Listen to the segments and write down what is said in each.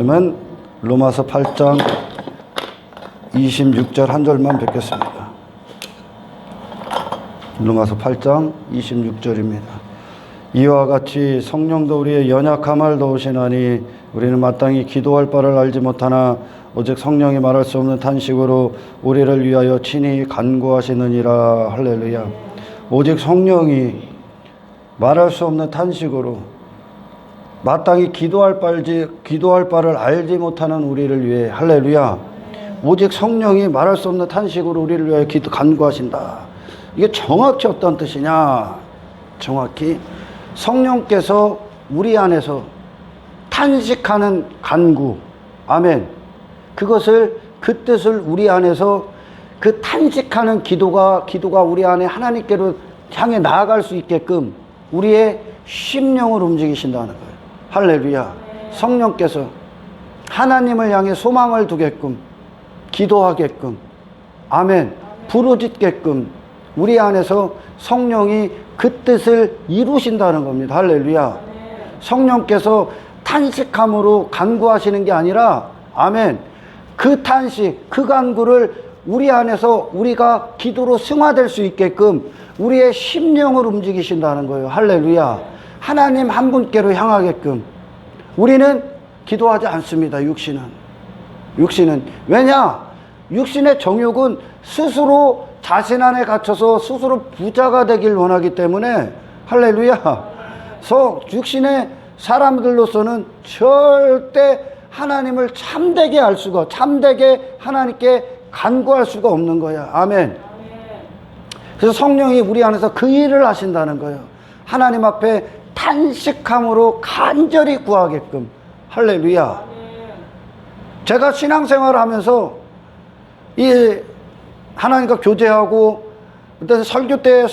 그러면 로마서 8장 26절 한 절만 뵙겠습니다. 로마서 8장 26절입니다. 이와 같이 성령도 우리의 연약함을 도우시나니 우리는 마땅히 기도할 바를 알지 못하나 오직 성령이 말할 수 없는 탄식으로 우리를 위하여 친히 간구하시느니라. 할렐루야. 오직 성령이 말할 수 없는 탄식으로 마땅히 기도할 바를 알지 못하는 우리를 위해, 할렐루야, 오직 성령이 말할 수 없는 탄식으로 우리를 위하여 간구하신다. 이게 정확히 어떤 뜻이냐? 정확히 성령께서 우리 안에서 탄식하는 간구, 아멘, 그 뜻을 우리 안에서 그 탄식하는 기도가 우리 안에 하나님께로 향해 나아갈 수 있게끔 우리의 심령을 움직이신다는 거예요. 할렐루야. 성령께서 하나님을 향해 소망을 두게끔, 기도하게끔, 아멘, 부르짖게끔 우리 안에서 성령이 그 뜻을 이루신다는 겁니다. 할렐루야. 성령께서 탄식함으로 간구하시는 게 아니라, 아멘, 그 탄식, 그 간구를 우리 안에서 우리가 기도로 승화될 수 있게끔 우리의 심령을 움직이신다는 거예요. 할렐루야. 하나님 한 분께로 향하게끔 우리는 기도하지 않습니다. 육신은 왜냐? 육신의 정욕은 스스로 자신 안에 갇혀서 스스로 부자가 되길 원하기 때문에, 할렐루야, 육신의 사람들로서는 절대 하나님을 참되게 하나님께 간구할 수가 없는 거야. 아멘. 그래서 성령이 우리 안에서 그 일을 하신다는 거예요. 하나님 앞에 탄식함으로 간절히 구하게끔. 할렐루야. 제가 신앙생활을 하면서 이 하나님과 교제하고 그때 설교대에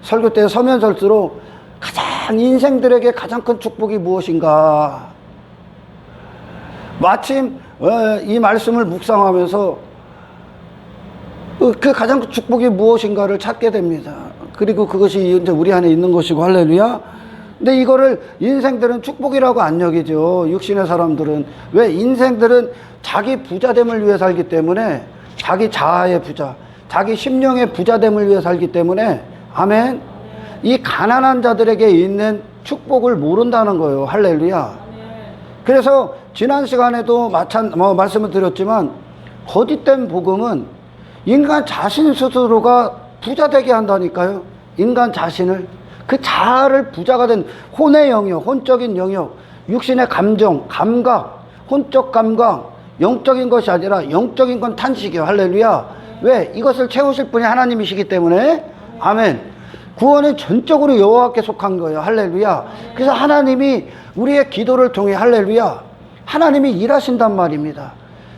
서면서일수록 가장 인생들에게 가장 큰 축복이 무엇인가? 마침 이 말씀을 묵상하면서 그 가장 큰 축복이 무엇인가를 찾게 됩니다. 그리고 그것이 이제 우리 안에 있는 것이고, 할렐루야. 근데 이거를 인생들은 축복이라고 안 여기죠. 육신의 사람들은. 왜? 인생들은 자기 부자됨을 위해 살기 때문에, 자기 자아의 부자, 자기 심령의 부자됨을 위해 살기 때문에, 아멘, 이 가난한 자들에게 있는 축복을 모른다는 거예요. 할렐루야. 그래서 지난 시간에도 말씀을 드렸지만, 거짓된 복음은 인간 자신 스스로가 부자되게 한다니까요. 인간 자신을, 그 자아를 부자가 된 혼의 영역, 혼적인 영역, 육신의 감정, 감각, 혼적 감각, 영적인 것이 아니라 영적인 건 탄식이에요. 할렐루야. 왜? 이것을 채우실 분이 하나님이시기 때문에, 아멘. 구원은 전적으로 여호와께 속한 거예요. 할렐루야. 그래서 하나님이 우리의 기도를 통해, 할렐루야, 하나님이 일하신단 말입니다.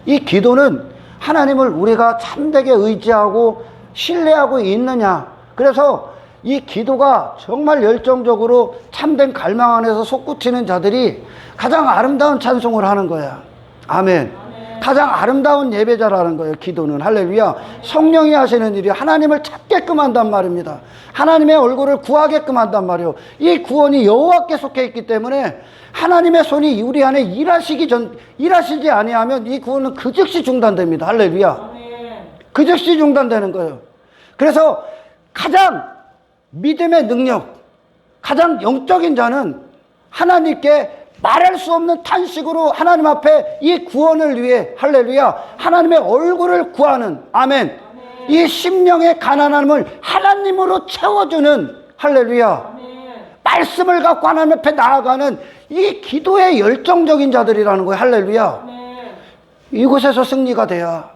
이 기도는 하나님을 우리가 참되게 의지하고 신뢰하고 있느냐. 그래서 이 기도가 정말 열정적으로 참된 갈망 안에서 솟구치는 자들이 가장 아름다운 찬송을 하는 거야. 아멘. 가장 아름다운 예배자라는 거예요. 기도는. 할렐루야. 성령이 하시는 일이 하나님을 찾게끔 한단 말입니다. 하나님의 얼굴을 구하게끔 한단 말이에요. 이 구원이 여호와께 속해 있기 때문에 하나님의 손이 우리 안에 일하시지 아니하면 이 구원은 그 즉시 중단됩니다. 할렐루야. 그 즉시 중단되는 거예요. 그래서 가장 믿음의 능력, 가장 영적인 자는 하나님께 말할 수 없는 탄식으로 하나님 앞에 이 구원을 위해, 할렐루야, 하나님의 얼굴을 구하는, 아멘, 이 심령의 가난함을 하나님으로 채워주는, 할렐루야, 말씀을 갖고 하나님 앞에 나아가는 이 기도의 열정적인 자들이라는 거예요. 할렐루야. 이곳에서 승리가 돼야,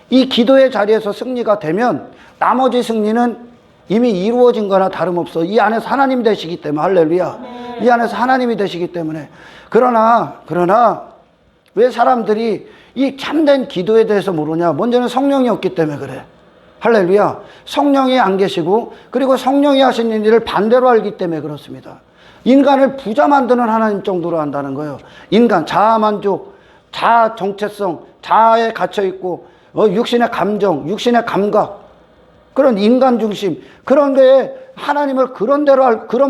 이 기도의 자리에서 승리가 되면 나머지 승리는 이미 이루어진 거나 다름없어. 이 안에서 하나님이 되시기 때문에, 할렐루야. 이 안에서 하나님이 되시기 때문에. 그러나 왜 사람들이 이 참된 기도에 대해서 모르냐? 먼저는 성령이 없기 때문에 그래. 할렐루야. 성령이 안 계시고, 그리고 성령이 하시는 일을 반대로 알기 때문에 그렇습니다. 인간을 부자 만드는 하나님 정도로 한다는 거예요. 인간 자아만족, 자아 정체성, 자아에 갇혀있고, 육신의 감정, 육신의 감각, 그런 인간 중심, 그런 데에 하나님을 그런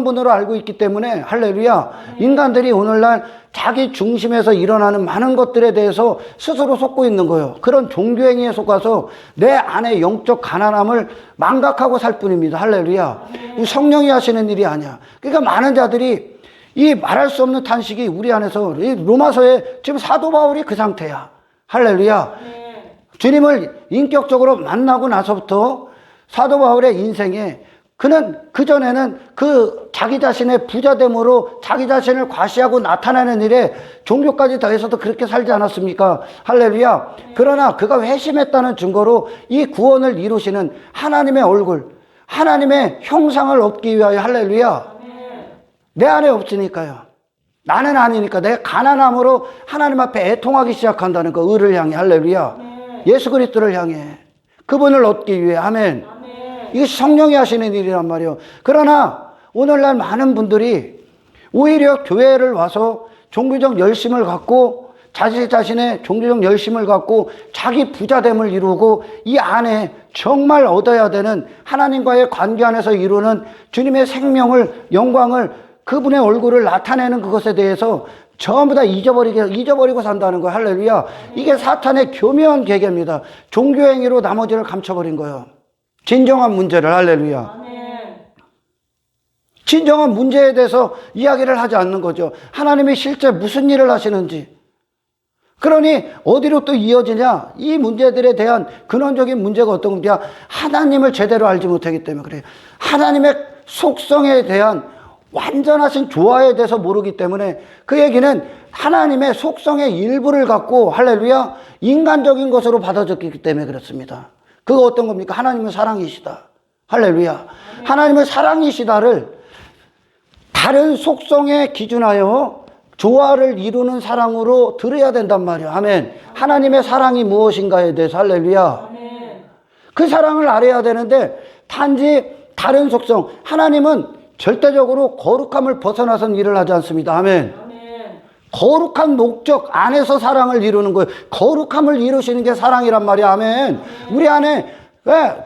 분으로 알고 있기 때문에, 할렐루야, 인간들이 오늘날 자기 중심에서 일어나는 많은 것들에 대해서 스스로 속고 있는 거예요. 그런 종교행위에 속아서 내 안에 영적 가난함을 망각하고 살 뿐입니다. 할렐루야. 성령이 하시는 일이 아니야. 그러니까 많은 자들이 이 말할 수 없는 탄식이 우리 안에서, 이 로마서에 지금 사도 바울이 그 상태야. 할렐루야. 주님을 인격적으로 만나고 나서부터 사도 바울의 인생에, 그는 그전에는 그 자기 자신의 부자됨으로 자기 자신을 과시하고 나타내는 일에 종교까지 더해서도 그렇게 살지 않았습니까? 할렐루야. 그러나 그가 회심했다는 증거로 이 구원을 이루시는 하나님의 얼굴, 하나님의 형상을 얻기 위하여, 할렐루야, 내 안에 없으니까요. 나는 아니니까 내 가난함으로 하나님 앞에 애통하기 시작한다는 거, 의를 향해. 할렐루야. 예수 그리스도를 향해 그분을 얻기 위해. 아멘. 이것이 성령이 하시는 일이란 말이에요. 그러나 오늘날 많은 분들이 오히려 교회를 와서 종교적 열심을 갖고, 자신의 종교적 열심을 갖고 자기 부자됨을 이루고, 이 안에 정말 얻어야 되는 하나님과의 관계 안에서 이루는 주님의 생명을, 영광을, 그분의 얼굴을 나타내는 그것에 대해서 전부 다 잊어버리고 산다는 거예요. 할렐루야. 이게 사탄의 교묘한 계계입니다. 종교행위로 나머지를 감춰버린 거예요. 진정한 문제를. 할렐루야. 진정한 문제에 대해서 이야기를 하지 않는 거죠. 하나님이 실제 무슨 일을 하시는지. 그러니 어디로 또 이어지냐? 이 문제들에 대한 근원적인 문제가 어떤 겁니까? 하나님을 제대로 알지 못하기 때문에 그래요. 하나님의 속성에 대한 완전하신 조화에 대해서 모르기 때문에, 그 얘기는 하나님의 속성의 일부를 갖고, 할렐루야, 인간적인 것으로 받아들였기 때문에 그렇습니다. 그거 어떤 겁니까? 하나님은 사랑이시다. 할렐루야. 하나님은 사랑이시다를 다른 속성에 기준하여 조화를 이루는 사랑으로 들어야 된단 말이에요. 아멘. 하나님의 사랑이 무엇인가에 대해서. 할렐루야. 그 사랑을 알아야 되는데, 단지 다른 속성, 하나님은 절대적으로 거룩함을 벗어나선 일을 하지 않습니다. 아멘. 거룩한 목적 안에서 사랑을 이루는 거예요. 거룩함을 이루시는 게 사랑이란 말이야. 아멘. 우리 안에,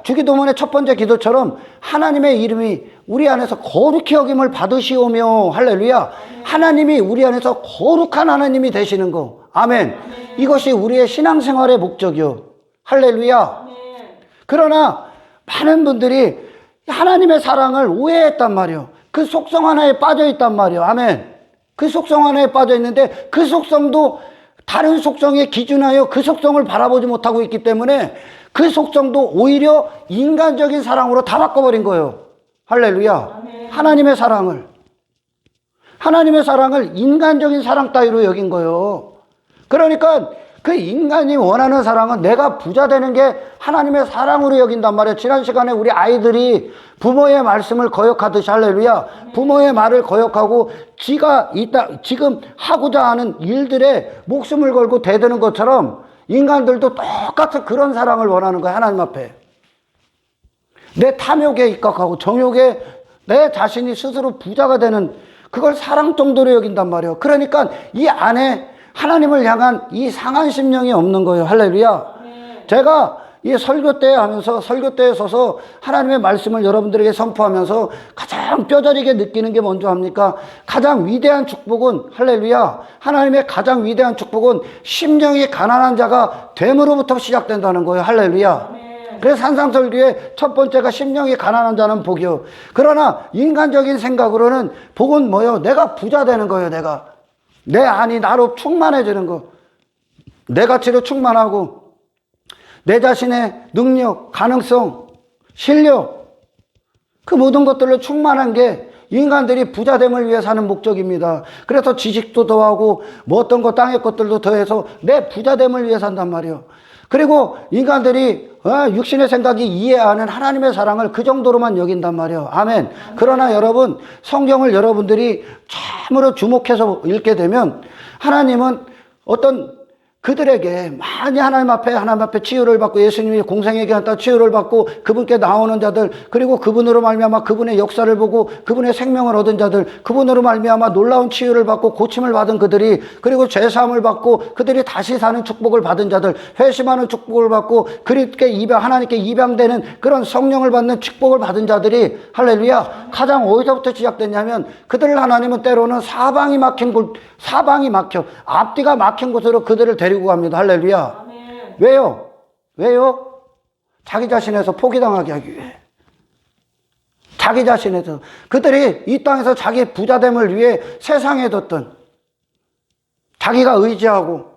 주기도문의 첫 번째 기도처럼 하나님의 이름이 우리 안에서 거룩히 여김을 받으시오며, 할렐루야, 하나님이 우리 안에서 거룩한 하나님이 되시는 거. 아멘. 이것이 우리의 신앙생활의 목적이요. 할렐루야. 그러나 많은 분들이 하나님의 사랑을 오해했단 말이에요. 그 속성 하나에 빠져 있단 말이에요. 아멘. 그 속성 하나에 빠져 있는데, 그 속성도 다른 속성에 기준하여 그 속성을 바라보지 못하고 있기 때문에 그 속성도 오히려 인간적인 사랑으로 다 바꿔버린 거예요. 할렐루야. 하나님의 사랑을 인간적인 사랑 따위로 여긴 거예요. 그러니까 그 인간이 원하는 사랑은 내가 부자 되는 게 하나님의 사랑으로 여긴단 말이에요. 지난 시간에 우리 아이들이 부모의 말씀을 거역하듯이, 할렐루야, 부모의 말을 거역하고 지금 하고자 하는 일들에 목숨을 걸고 대드는 것처럼 인간들도 똑같이 그런 사랑을 원하는 거예요. 하나님 앞에 내 탐욕에 입각하고 정욕에 내 자신이 스스로 부자가 되는 그걸 사랑 정도로 여긴단 말이에요. 그러니까 이 안에 하나님을 향한 이 상한 심령이 없는 거예요. 할렐루야. 제가 이 설교대에 하면서, 설교대에 서서 하나님의 말씀을 여러분들에게 선포하면서 가장 뼈저리게 느끼는 게 뭔지 압니까? 가장 위대한 축복은, 할렐루야, 하나님의 가장 위대한 축복은 심령이 가난한 자가 됨으로부터 시작된다는 거예요. 할렐루야. 그래서 산상설교의 첫 번째가 심령이 가난한 자는 복이요. 그러나 인간적인 생각으로는 복은 뭐예요? 내가 부자 되는 거예요. 내 안이 나로 충만해지는 거. 내 가치로 충만하고 내 자신의 능력, 가능성, 실력, 그 모든 것들로 충만한 게 인간들이 부자됨을 위해 사는 목적입니다. 그래서 지식도 더하고 뭐 어떤 거 땅의 것들도 더해서 내 부자됨을 위해 산단 말이에요. 그리고 인간들이 육신의 생각이 이해하는 하나님의 사랑을 그 정도로만 여긴단 말이에요. 아멘. 그러나 여러분, 성경을 여러분들이 참으로 주목해서 읽게 되면 하나님은 어떤 그들에게 많이 하나님 앞에 치유를 받고 예수님이 공생애기 한다 치유를 받고 그분께 나오는 자들, 그리고 그분으로 말미암아 그분의 역사를 보고 그분의 생명을 얻은 자들, 그분으로 말미암아 놀라운 치유를 받고 고침을 받은 그들이, 그리고 죄사함을 받고 그들이 다시 사는 축복을 받은 자들, 회심하는 축복을 받고 그리스도께 하나님께 입양되는 그런 성령을 받는 축복을 받은 자들이, 할렐루야, 가장 어디서부터 시작됐냐면 그들을 하나님은 때로는 사방이 막혀 앞뒤가 막힌 곳으로 그들을 데리고 갑니다. 할렐루야. 아멘. 왜요? 자기 자신에서 포기당하게 하기 위해. 자기 자신에서. 그들이 이 땅에서 자기 부자됨을 위해 세상에 뒀던, 자기가 의지하고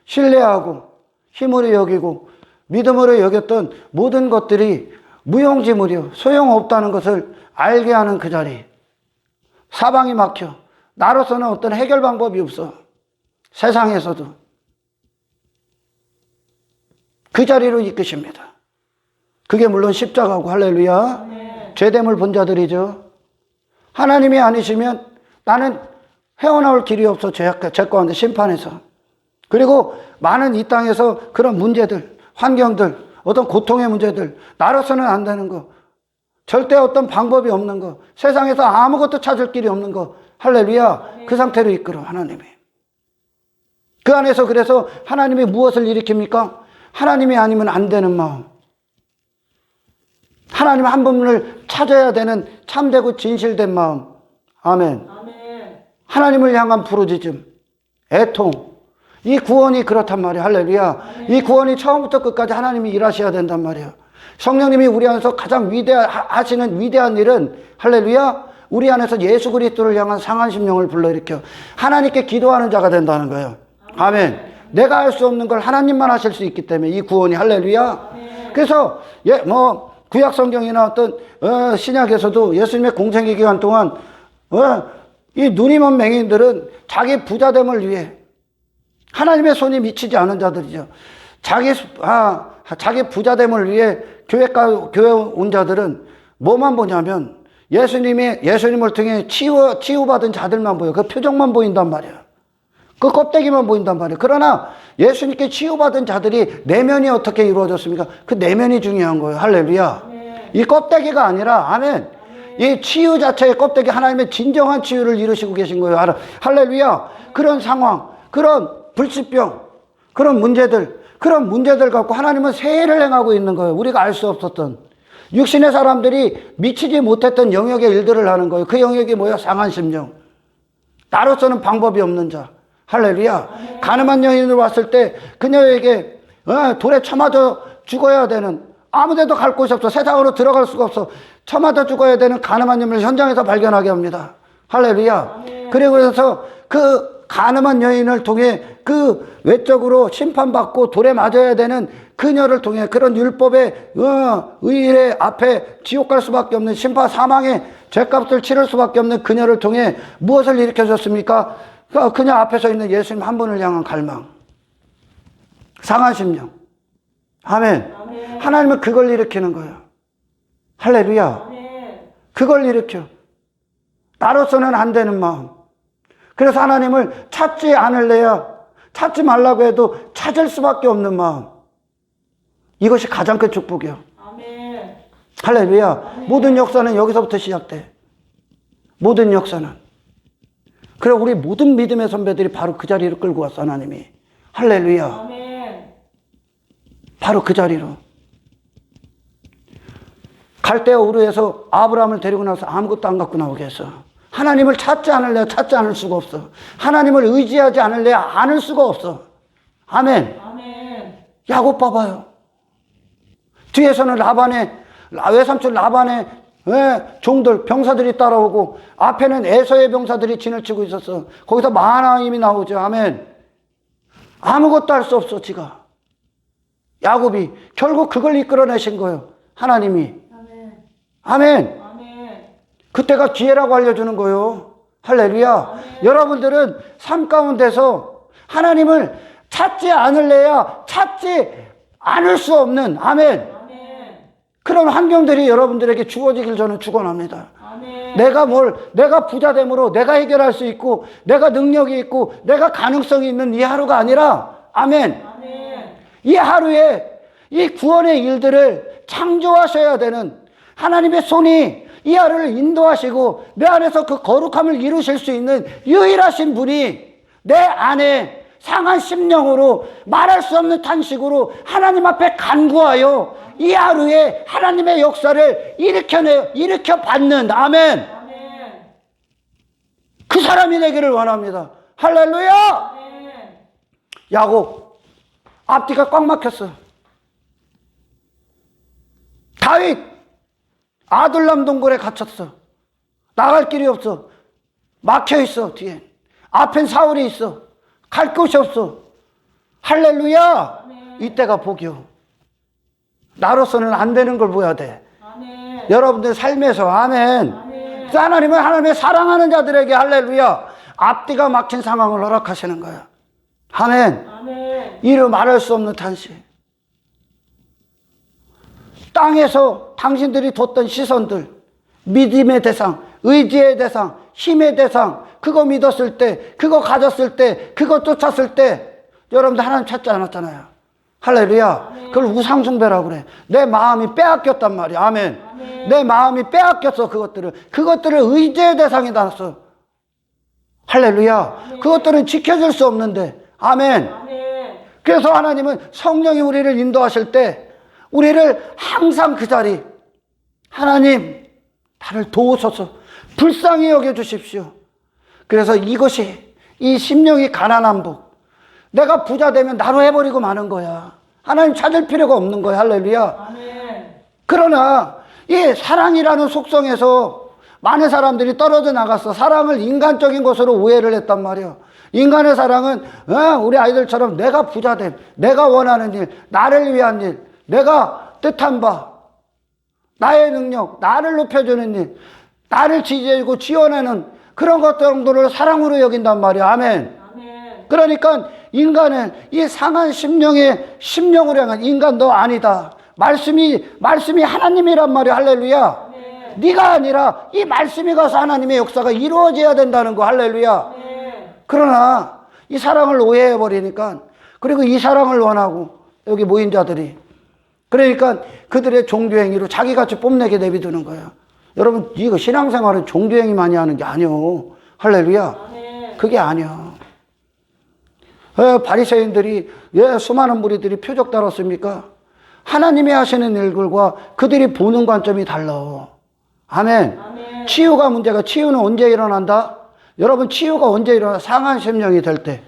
신뢰하고 힘으로 여기고 믿음으로 여겼던 모든 것들이 무용지물이요 소용없다는 것을 알게 하는 그 자리. 사방이 막혀. 나로서는 어떤 해결 방법이 없어. 세상에서도. 그 자리로 이끄십니다. 그게 물론 십자가고, 할렐루야. 네. 죄됨을 본 자들이죠. 하나님이 아니시면 나는 헤어나올 길이 없어. 죄 가운데 심판에서. 그리고 많은 이 땅에서 그런 문제들, 환경들, 어떤 고통의 문제들, 나로서는 안 되는 거, 절대 어떤 방법이 없는 거, 세상에서 아무것도 찾을 길이 없는 거, 할렐루야. 그 상태로 이끌어 하나님이. 그 안에서 그래서 하나님이 무엇을 일으킵니까? 하나님이 아니면 안 되는 마음. 하나님 한 분을 찾아야 되는 참되고 진실된 마음. 아멘. 아멘. 하나님을 향한 부르짖음, 애통. 이 구원이 그렇단 말이야. 할렐루야. 이 구원이 처음부터 끝까지 하나님이 일하셔야 된단 말이야. 성령님이 우리 안에서 가장 하시는 위대한 일은, 할렐루야, 우리 안에서 예수 그리스도를 향한 상한 심령을 불러일으켜 하나님께 기도하는 자가 된다는 거예요. 아멘. 내가 할 수 없는 걸 하나님만 하실 수 있기 때문에 이 구원이, 할렐루야. 그래서 구약 성경이나 어떤 신약에서도 예수님의 공생의 기간 동안 이 눈이 먼 맹인들은 자기 부자됨을 위해 하나님의 손이 미치지 않은 자들이죠. 자기 부자됨을 위해 교회 온 자들은 뭐만 보냐면 예수님을 통해 치유받은 자들만 보여. 그 표정만 보인단 말이야. 그 껍데기만 보인단 말이에요. 그러나 예수님께 치유받은 자들이 내면이 어떻게 이루어졌습니까? 그 내면이 중요한 거예요. 할렐루야. 이 껍데기가 아니라, 아멘. 이 치유 자체의 껍데기, 하나님의 진정한 치유를 이루시고 계신 거예요. 할렐루야. 그런 상황, 그런 불치병, 그런 문제들 갖고 하나님은 세례를 행하고 있는 거예요. 우리가 알 수 없었던. 육신의 사람들이 미치지 못했던 영역의 일들을 하는 거예요. 그 영역이 뭐야? 상한 심령. 나로서는 방법이 없는 자. 할렐루야. 가늠한 여인으로 왔을 때 그녀에게 돌에 쳐맞아 죽어야 되는, 아무데도 갈 곳이 없어. 세상으로 들어갈 수가 없어. 쳐맞아 죽어야 되는 가늠한 여인을 현장에서 발견하게 합니다. 할렐루야. 그리고 그래서 그 가늠한 여인을 통해 그 외적으로 심판받고 돌에 맞아야 되는 그녀를 통해 그런 율법의 의의 앞에 지옥 갈 수밖에 없는, 심판 사망의 죄값을 치를 수밖에 없는 그녀를 통해 무엇을 일으켜줬습니까? 그녀 앞에 서 있는 예수님 한 분을 향한 갈망, 상한 심령. 아멘. 아멘. 하나님은 그걸 일으키는 거예요. 할렐루야. 아멘. 그걸 일으켜. 나로서는 안 되는 마음. 그래서 하나님을 찾지 않을래야, 찾지 말라고 해도 찾을 수밖에 없는 마음. 이것이 가장 큰 축복이에요. 아멘. 할렐루야. 아멘. 모든 역사는 여기서부터 시작돼. 모든 역사는. 그래, 우리 모든 믿음의 선배들이 바로 그 자리로 끌고 왔어, 하나님이. 할렐루야. 아멘. 바로 그 자리로. 갈대아 우르에서 아브라함을 데리고 나서 아무것도 안 갖고 나오게 했어. 하나님을 찾지 않을래 찾지 않을 수가 없어. 하나님을 의지하지 않을래 않을 수가 없어. 아멘. 아멘. 야곱 봐봐요. 뒤에서는 외삼촌 라반의 종들, 병사들이 따라오고 앞에는 에서의 병사들이 진을 치고 있었어. 거기서 마하나임이 나오죠. 아멘. 아무것도 할 수 없어, 지가. 야곱이 결국 그걸 이끌어내신 거예요. 하나님이. 아멘. 아멘. 아멘. 그때가 기회라고 알려주는 거예요. 할렐루야. 아멘. 여러분들은 삶 가운데서 하나님을 찾지 않을래야 찾지 않을 수 없는, 아멘, 그런 환경들이 여러분들에게 주어지길 저는 축원합니다. 아멘. 내가 부자됨으로 내가 해결할 수 있고 내가 능력이 있고 내가 가능성이 있는 이 하루가 아니라, 아멘. 아멘. 이 하루에 이 구원의 일들을 창조하셔야 되는 하나님의 손이 이 하루를 인도하시고 내 안에서 그 거룩함을 이루실 수 있는 유일하신 분이 내 안에 상한 심령으로 말할 수 없는 탄식으로 하나님 앞에 간구하여 이 하루에 하나님의 역사를 일으켜 받는 아멘. 아멘. 그 사람이 되기를 원합니다. 할렐루야. 아멘. 야곱 앞뒤가 꽉 막혔어. 다윗 아둘람 동굴에 갇혔어. 나갈 길이 없어. 막혀 있어. 뒤에 앞엔 사울이 있어. 갈 곳이 없어. 할렐루야. 이때가 복이요. 나로서는 안 되는 걸 보여야 돼. 아멘. 여러분들 삶에서 아멘. 아멘. 하나님은 하나님의 사랑하는 자들에게 할렐루야 앞뒤가 막힌 상황을 허락하시는 거야. 아멘. 아멘. 이루 말할 수 없는 탄식. 땅에서 당신들이 뒀던 시선들, 믿음의 대상, 의지의 대상, 힘의 대상, 그거 믿었을 때, 그거 가졌을 때, 그거 쫓았을 때 여러분들 하나님 찾지 않았잖아요. 할렐루야. 아멘. 그걸 우상숭배라고 그래. 내 마음이 빼앗겼단 말이야. 아멘. 아멘. 내 마음이 빼앗겼어. 그것들을 의지의 대상이 나왔어. 할렐루야. 아멘. 그것들은 지켜줄 수 없는데 아멘. 아멘. 그래서 하나님은 성령이 우리를 인도하실 때 우리를 항상 그 자리, 하나님 나를 도우소서, 불쌍히 여겨주십시오. 그래서 이것이 이 심령이 가난한 복, 내가 부자 되면 나로 해버리고 마는 거야. 하나님 찾을 필요가 없는 거야. 할렐루야. 아멘. 그러나 이 사랑이라는 속성에서 많은 사람들이 떨어져 나갔어. 사랑을 인간적인 것으로 오해를 했단 말이야. 인간의 사랑은 우리 아이들처럼 내가 부자됨, 내가 원하는 일, 나를 위한 일, 내가 뜻한 바, 나의 능력, 나를 높여주는 일, 나를 지지해주고 지원하는 그런 것 정도를 사랑으로 여긴단 말이야. 아멘. 아멘. 그러니까 인간은 이 상한 심령으로 향한 인간 너 아니다. 말씀이 하나님이란 말이야. 할렐루야. 아멘. 네가 아니라 이 말씀이 가서 하나님의 역사가 이루어져야 된다는 거. 할렐루야. 아멘. 그러나 이 사랑을 오해해버리니까, 그리고 이 사랑을 원하고 여기 모인 자들이, 그러니까 그들의 종교행위로 자기같이 뽐내게 내비두는 거야. 여러분, 이거 신앙생활은 종교행위 많이 하는 게 아니요. 할렐루야. 아멘. 그게 아니야. 바리새인들이 왜 수많은 무리들이 표적 달았습니까? 하나님이 하시는 일들과 그들이 보는 관점이 달라. 아멘. 아멘. 치유가 문제가, 치유는 언제 일어난다? 여러분, 치유가 언제 일어나? 상한 심령이 될 때.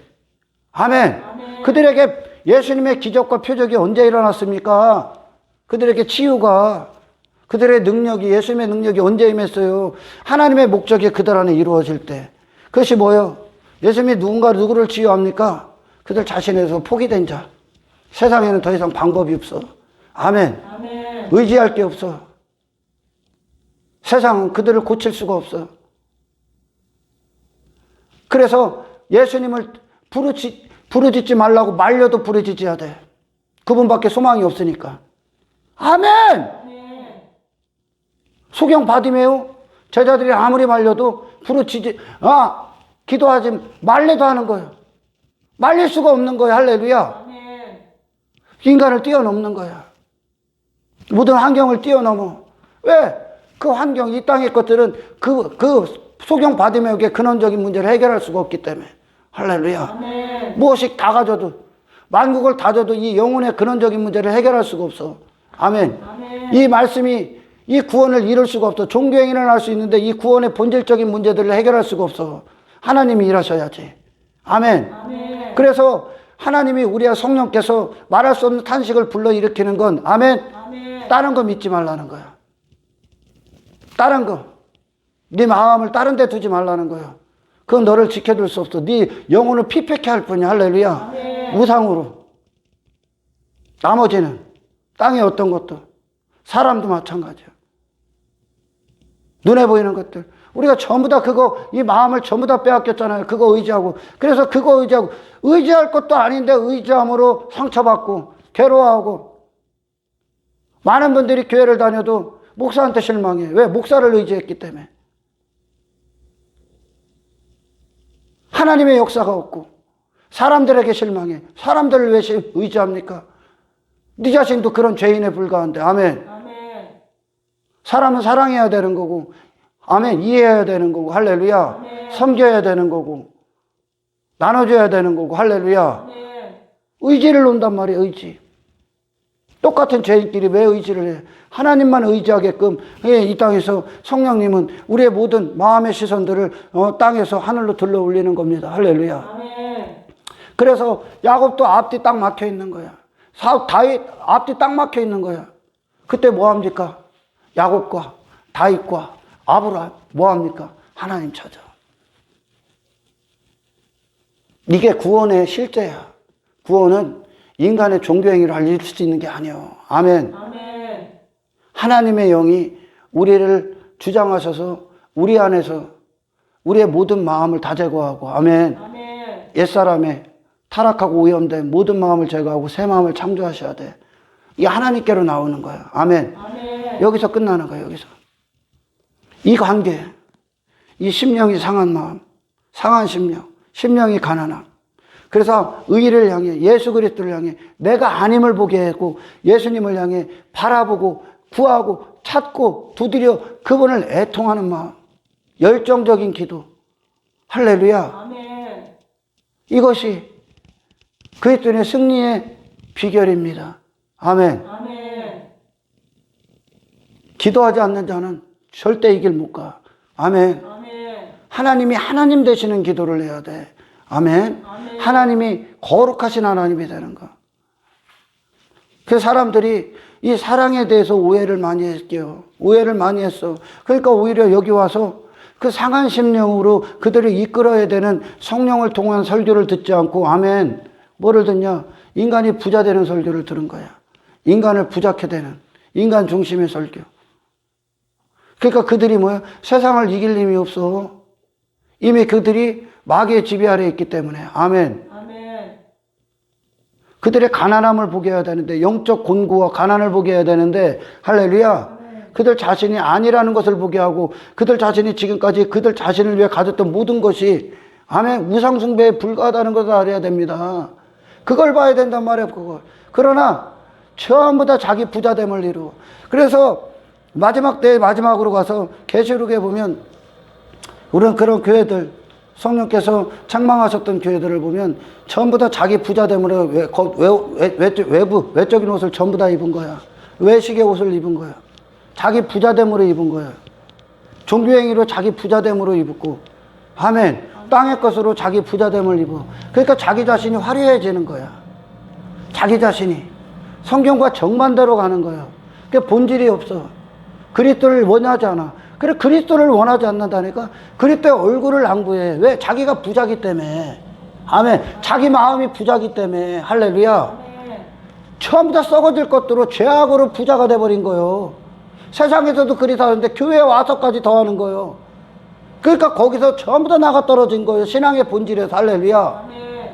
아멘. 아멘. 그들에게 예수님의 기적과 표적이 언제 일어났습니까? 그들에게 치유가, 그들의 능력이, 예수님의 능력이 언제 임했어요? 하나님의 목적이 그들 안에 이루어질 때. 그것이 뭐예요? 예수님이 누구를 치유합니까? 그들 자신에서 포기된 자. 세상에는 더 이상 방법이 없어. 아멘. 아멘. 의지할 게 없어. 세상은 그들을 고칠 수가 없어. 그래서 예수님을 부르짖지 말라고 말려도 부르짖어야 돼. 그분밖에 소망이 없으니까. 아멘. 아멘. 소경 바디메오 제자들이 아무리 말려도 기도하지 말래도 하는 거예요. 말릴 수가 없는 거예요. 할렐루야. 아멘. 인간을 뛰어넘는 거야. 모든 환경을 뛰어넘어. 왜? 그 환경, 이 땅의 것들은 그 소경 바디메오의 근원적인 문제를 해결할 수가 없기 때문에. 할렐루야. 아멘. 무엇이 다 가져도, 만국을 다 줘도 이 영혼의 근원적인 문제를 해결할 수가 없어. 아멘. 아멘. 이 말씀이 이 구원을 이룰 수가 없어. 종교행위는 할 수 있는데 이 구원의 본질적인 문제들을 해결할 수가 없어. 하나님이 일하셔야지. 아멘. 아멘. 그래서 하나님이 우리와 성령께서 말할 수 없는 탄식을 불러일으키는 건 아멘. 아멘. 다른 거 믿지 말라는 거야. 다른 거. 네 마음을 다른 데 두지 말라는 거야. 그건 너를 지켜줄 수 없어. 네 영혼을 피폐케 할 뿐이야. 할렐루야. 아멘. 우상으로. 나머지는 땅의 어떤 것도, 사람도 마찬가지야. 눈에 보이는 것들. 우리가 전부 다 이 마음을 전부 다 빼앗겼잖아요. 그거 의지하고. 그래서 그거 의지할 것도 아닌데 의지함으로 상처받고, 괴로워하고. 많은 분들이 교회를 다녀도 목사한테 실망해. 왜? 목사를 의지했기 때문에. 하나님의 역사가 없고, 사람들에게 실망해. 사람들을 왜 의지합니까? 네 자신도 그런 죄인에 불과한데. 아멘. 아멘. 사람은 사랑해야 되는 거고, 아멘, 이해해야 되는 거고, 할렐루야. 아멘. 섬겨야 되는 거고, 나눠줘야 되는 거고, 할렐루야. 아멘. 의지를 놓는단 말이에요, 의지. 똑같은 죄인끼리 왜 의지를 해? 하나님만 의지하게끔 이 땅에서 성령님은 우리의 모든 마음의 시선들을 땅에서 하늘로 들러 올리는 겁니다. 할렐루야. 아멘. 그래서 야곱도 앞뒤 딱 막혀 있는 거야. 다윗 앞뒤 딱 막혀 있는 거야. 그때 뭐 합니까? 야곱과 다윗과 아브라함 뭐 합니까? 하나님 찾아. 이게 구원의 실제야. 구원은 인간의 종교행위를 알릴 수 있는 게 아니에요. 아멘. 아멘. 하나님의 영이 우리를 주장하셔서 우리 안에서 우리의 모든 마음을 다 제거하고, 아멘. 아멘. 옛사람의 타락하고 오염된 모든 마음을 제거하고 새 마음을 창조하셔야 돼. 이게 하나님께로 나오는 거야. 아멘. 아멘. 여기서 끝나는 거야. 여기서. 이 관계, 이 심령이 상한 마음, 상한 심령, 심령이 가난함. 그래서 의를 향해, 예수 그리스도를 향해 내가 아님을 보게 하고 예수님을 향해 바라보고 구하고 찾고 두드려 그분을 애통하는 마음, 열정적인 기도. 할렐루야. 아멘. 이것이 그리스도인의 승리의 비결입니다. 아멘. 아멘. 기도하지 않는 자는 절대 이 길 못 가. 아멘. 아멘. 하나님이 하나님 되시는 기도를 해야 돼. 아멘. 아멘. 하나님이 거룩하신 하나님이 되는 거. 그 사람들이 이 사랑에 대해서 오해를 많이 했게요. 오해를 많이 했어. 그러니까 오히려 여기 와서 그 상한 심령으로 그들을 이끌어야 되는 성령을 통한 설교를 듣지 않고, 아멘. 뭐를 듣냐? 인간이 부자 되는 설교를 들은 거야. 인간을 부자케 되는, 인간 중심의 설교. 그러니까 그들이 뭐야? 세상을 이길 힘이 없어. 이미 그들이 마귀의 지배 아래에 있기 때문에. 아멘. 아멘. 그들의 가난함을 보게 해야 되는데, 영적 곤고와 가난을 보게 해야 되는데, 할렐루야. 그들 자신이 아니라는 것을 보게 하고, 그들 자신이 지금까지 그들 자신을 위해 가졌던 모든 것이, 아멘, 우상숭배에 불과하다는 것을 알아야 됩니다. 그걸 봐야 된단 말이에요, 그걸. 그러나 전부 다 자기 부자됨을 이루어. 그래서 마지막 때의 마지막으로 가서 계시록에 보면, 우리는 그런 교회들, 성령께서 책망하셨던 교회들을 보면 전부 다 자기 부자됨으로 외적인 옷을 전부 다 입은 거야. 외식의 옷을 입은 거야. 자기 부자됨으로 입은 거야. 종교행위로 자기 부자됨으로 입었고, 아멘. 땅의 것으로 자기 부자됨을 입어. 그러니까 자기 자신이 화려해지는 거야. 자기 자신이 성경과 정반대로 가는 거야. 그게 본질이 없어. 그리스도를 원하지 않아. 그래, 그리스도를 원하지 않는다니까. 그리스도의 얼굴을 낭구해. 왜? 자기가 부자기 때문에. 아멘. 자기 마음이 부자기 때문에. 할렐루야. 아멘. 처음부터 다 썩어질 것들로 죄악으로 부자가 돼버린 거예요. 세상에서도 그리 사는데 교회에 와서까지 더 하는 거예요. 그러니까 거기서 전부 다 나가 떨어진 거예요. 신앙의 본질에서. 할렐루야. 아멘.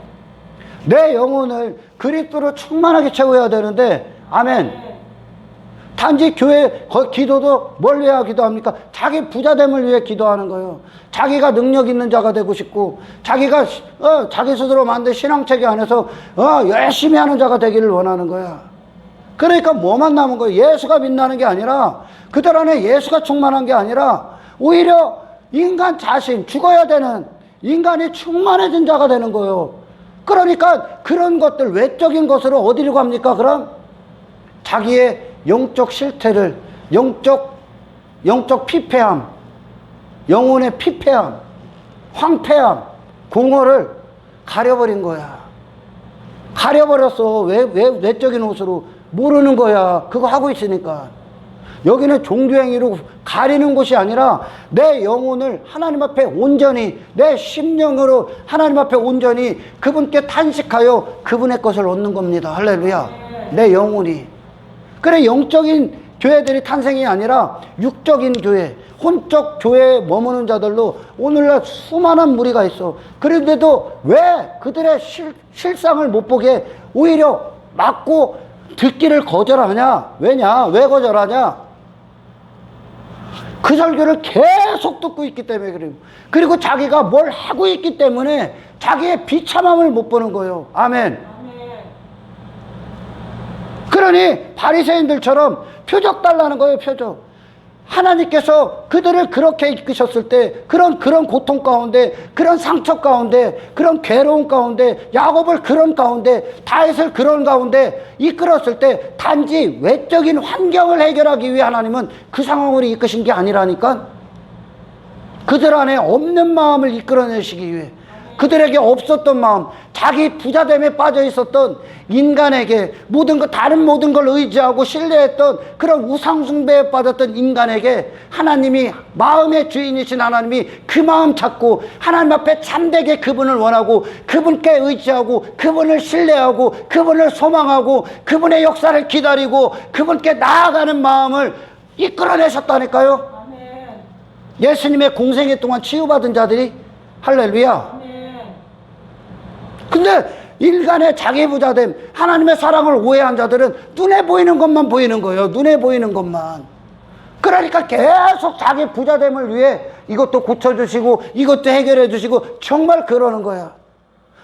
내 영혼을 그리스도로 충만하게 채워야 되는데, 아멘. 단지 교회 기도도 뭘 위해 기도합니까? 자기 부자됨을 위해 기도하는 거예요. 자기가 능력 있는 자가 되고 싶고, 자기가 자기 스스로 만든 신앙체계 안에서 열심히 하는 자가 되기를 원하는 거야. 그러니까 뭐만 남은 거예요? 예수가 빛나는 게 아니라, 그들 안에 예수가 충만한 게 아니라 오히려 인간 자신, 죽어야 되는 인간이 충만해진 자가 되는 거예요. 그러니까 그런 것들, 외적인 것으로 어디로 갑니까? 그럼 자기의 영적 실태를, 영적 피폐함, 영혼의 피폐함, 황폐함, 공허를 가려버린 거야. 가려버렸어. 왜 외적인 옷으로. 모르는 거야. 그거 하고 있으니까. 여기는 종교행위로 가리는 곳이 아니라 내 영혼을 하나님 앞에 온전히, 내 심령으로 하나님 앞에 온전히 그분께 탄식하여 그분의 것을 얻는 겁니다. 할렐루야. 내 영혼이. 그래, 영적인 교회들이 탄생이 아니라 육적인 교회, 혼적 교회에 머무는 자들로 오늘날 수많은 무리가 있어. 그런데도 왜 그들의 실상을 못 보게 오히려 막고 듣기를 거절하냐? 왜냐? 왜 거절하냐? 그 설교를 계속 듣고 있기 때문에 그래요. 그리고 자기가 뭘 하고 있기 때문에 자기의 비참함을 못 보는 거예요. 아멘. 그러니 바리새인들처럼 표적 달라는 거예요. 표적. 하나님께서 그들을 그렇게 이끄셨을 때 그런 고통 가운데, 그런 상처 가운데, 그런 괴로움 가운데, 야곱을 그런 가운데, 다윗을 그런 가운데 이끌었을 때 단지 외적인 환경을 해결하기 위해 하나님은 그 상황으로 이끄신 게 아니라니까. 그들 안에 없는 마음을 이끌어내시기 위해, 그들에게 없었던 마음, 자기 부자됨에 빠져 있었던 인간에게 다른 모든 걸 의지하고 신뢰했던 그런 우상숭배에 빠졌던 인간에게 하나님이, 마음의 주인이신 하나님이 그 마음 찾고 하나님 앞에 참되게 그분을 원하고 그분께 의지하고 그분을 신뢰하고 그분을 소망하고 그분의 역사를 기다리고 그분께 나아가는 마음을 이끌어내셨다니까요. 예수님의 공생애 동안 치유받은 자들이, 할렐루야. 근데 인간의 자기 부자됨, 하나님의 사랑을 오해한 자들은 눈에 보이는 것만 보이는 거예요. 눈에 보이는 것만. 그러니까 계속 자기 부자됨을 위해 이것도 고쳐주시고 이것도 해결해 주시고 정말 그러는 거야.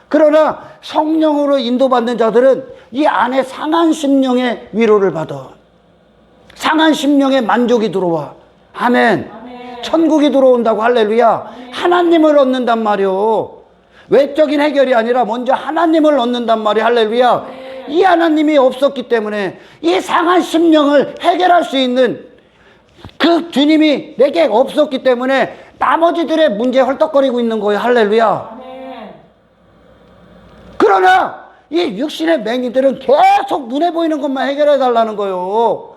그러나 성령으로 인도받는 자들은 이 안에 상한 심령의 위로를 받아. 상한 심령의 만족이 들어와. 아멘. 천국이 들어온다고. 할렐루야. 하나님을 얻는단 말이요. 외적인 해결이 아니라 먼저 하나님을 얻는단 말이에요. 할렐루야. 이 하나님이 없었기 때문에 이 상한 심령을 해결할 수 있는 그 주님이 내게 없었기 때문에 나머지들의 문제에 헐떡거리고 있는 거예요. 할렐루야. 그러나 이 육신의 맹인들은 계속 눈에 보이는 것만 해결해 달라는 거예요.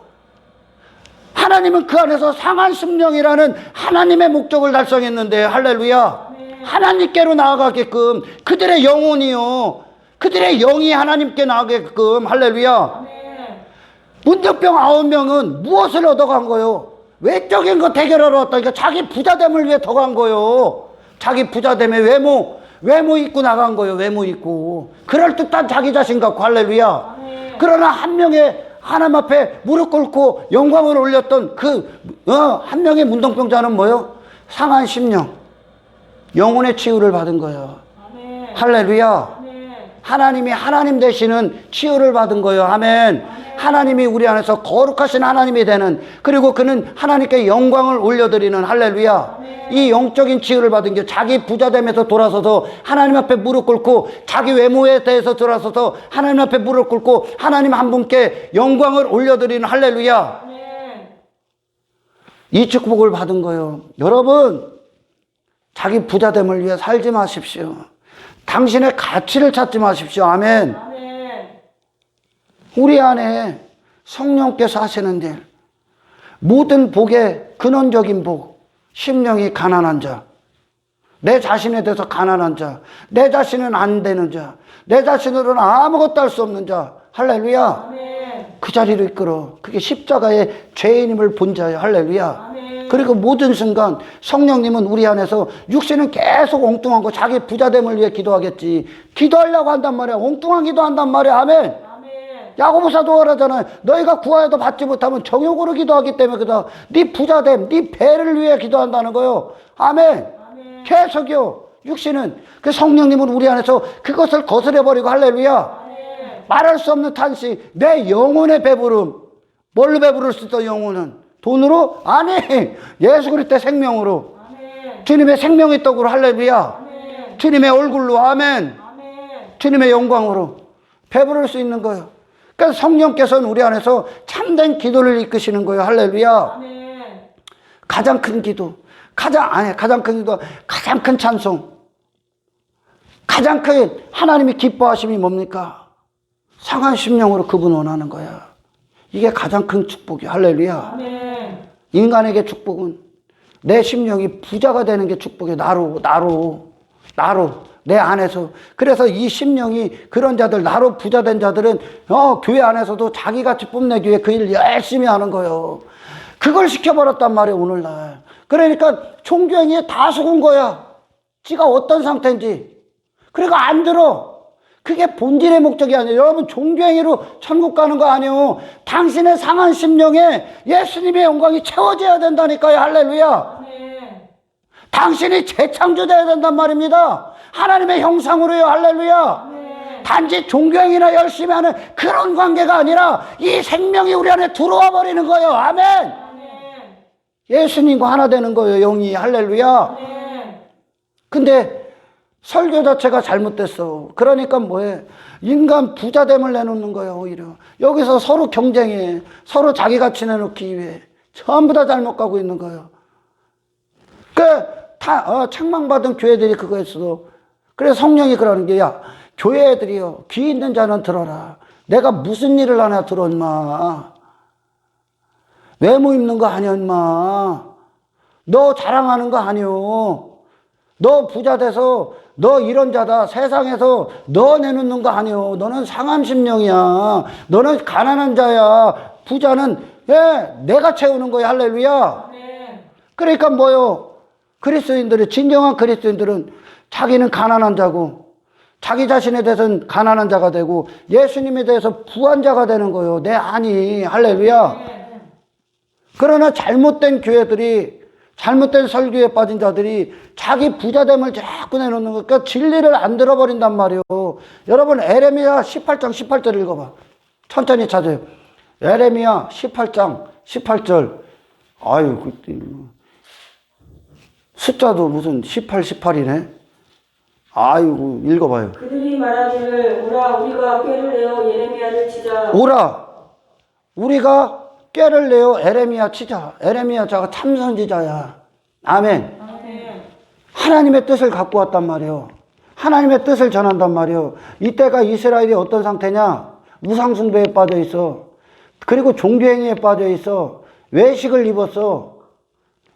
하나님은 그 안에서 상한 심령이라는 하나님의 목적을 달성했는데, 할렐루야. 하나님께로 나아가게끔, 그들의 영혼이요, 그들의 영이 하나님께 나아가게끔, 할렐루야. 문둥병 9명은 무엇을 얻어간 거요? 외적인 것 해결하러 왔다니까. 자기 부자됨을 위해 더 간 거요. 자기 부자됨의 외모 입고 나간 거요. 외모 입고 그럴듯한 자기 자신 갖고. 할렐루야. 그러나 한 명의 하나님 앞에 무릎 꿇고 영광을 올렸던 한 명의 문둥병자는 뭐요? 상한 심령, 영혼의 치유를 받은 거예요. 할렐루야. 하나님이 하나님 되시는 치유를 받은 거예요. 아멘. 하나님이 우리 안에서 거룩하신 하나님이 되는, 그리고 그는 하나님께 영광을 올려드리는, 할렐루야. 이 영적인 치유를 받은 게 자기 부자됨에서 돌아서서 하나님 앞에 무릎 꿇고 자기 외모에 대해서 돌아서서 하나님 앞에 무릎 꿇고 하나님 한 분께 영광을 올려드리는, 할렐루야. 이 축복을 받은 거예요. 여러분, 자기 부자됨을 위해 살지 마십시오. 당신의 가치를 찾지 마십시오. 아멘. 우리 안에 성령께서 하시는 일, 모든 복의 근원적인 복, 심령이 가난한 자, 내 자신에 대해서 가난한 자, 내 자신은 안 되는 자, 내 자신으로는 아무것도 할 수 없는 자, 할렐루야. 그 자리를 이끌어. 그게 십자가의 죄인임을 본 자예요. 할렐루야. 그리고 모든 순간 성령님은 우리 안에서, 육신은 계속 엉뚱한 거, 자기 부자됨을 위해 기도하겠지. 기도하려고 한단 말이야. 엉뚱한 기도한단 말이야. 아멘. 야고보서도 그러잖아요. 너희가 구하여도 받지 못하면 정욕으로 기도하기 때문에 그다. 네 부자됨, 네 배를 위해 기도한다는 거요. 아멘. 계속요. 육신은, 그 성령님은 우리 안에서 그것을 거스려버리고, 할렐루야. 말할 수 없는 탄식, 내 영혼의 배부름. 뭘로 배부를 수 있어? 영혼은 돈으로? 아니, 예수 그리스도의 생명으로. 주님의 생명의 떡으로. 할렐루야. 주님의 얼굴로. 아멘. 주님의 영광으로 배부를 수 있는 거예요. 그러니까 성령께서는 우리 안에서 참된 기도를 이끄시는 거예요. 할렐루야. 가장 큰 기도, 가장 큰 찬송, 가장 큰 하나님이 기뻐하심이 뭡니까? 상한 심령으로 그분 원하는 거야. 이게 가장 큰 축복이야. 할렐루야. 인간에게 축복은 내 심령이 부자가 되는 게 축복이야. 나로 내 안에서. 그래서 이 심령이, 그런 자들, 나로 부자된 자들은 교회 안에서도 자기같이 뽐내기 위해 그 일 열심히 하는 거예요. 그걸 시켜버렸단 말이에요. 오늘날. 그러니까 총교행에 다 속은 거야. 지가 어떤 상태인지. 그러니까 안 들어. 그게 본질의 목적이 아니에요. 여러분 종교행위로 천국 가는 거 아니에요. 당신의 상한 심령에 예수님의 영광이 채워져야 된다니까요. 할렐루야. 아멘. 당신이 재창조돼야 된단 말입니다. 하나님의 형상으로요. 할렐루야. 아멘. 단지 종교행위나 열심히 하는 그런 관계가 아니라 이 생명이 우리 안에 들어와 버리는 거예요. 아멘. 아멘. 예수님과 하나 되는 거예요. 영이. 할렐루야. 아멘. 근데 설교 자체가 잘못됐어. 그러니까 뭐해? 인간 부자됨을 내놓는 거예요. 오히려 여기서 서로 경쟁해. 서로 자기 가치 내놓기 위해 전부 다 잘못 가고 있는 거예요. 책망받은 교회들이 그거 했어. 그래서 성령이 그러는 게, 야, 교회 애들이요, 귀 있는 자는 들어라. 내가 무슨 일을 하나 들어, 임마. 외모 입는 거 아니야, 임마. 너 자랑하는 거 아니요. 너 부자 돼서 너 이런 자다. 세상에서 너 내놓는 거 아니요. 너는 상한 심령이야. 너는 가난한 자야. 부자는 내가 채우는 거야. 할렐루야. 아멘. 그러니까 뭐요? 그리스도인들이, 진정한 그리스도인들은 자기는 가난한 자고 자기 자신에 대해서는 가난한 자가 되고 예수님에 대해서 부한 자가 되는 거예요. 내 아니. 할렐루야. 그러나 잘못된 교회들이, 잘못된 설교에 빠진 자들이 자기 부자됨을 자꾸 내놓는 거니까 그러니까 진리를 안 들어버린단 말이에요. 여러분 에레미야 18장 18절 읽어봐. 천천히 찾아요. 에레미야 18장 18절. 아유, 숫자도 무슨 18, 18이네. 아이고, 읽어봐요. 그들이 말하기를 오라 우리가 꾀를 내어 예레미야를 치자. 오라, 우리가 꾀를 내어 에레미야 치자. 에레미야 자가 참선지자야. 아멘. 아멘. 하나님의 뜻을 갖고 왔단 말이에요. 하나님의 뜻을 전한단 말이에요. 이때가 이스라엘이 어떤 상태냐? 우상숭배에 빠져 있어. 그리고 종교행위에 빠져 있어. 외식을 입었어.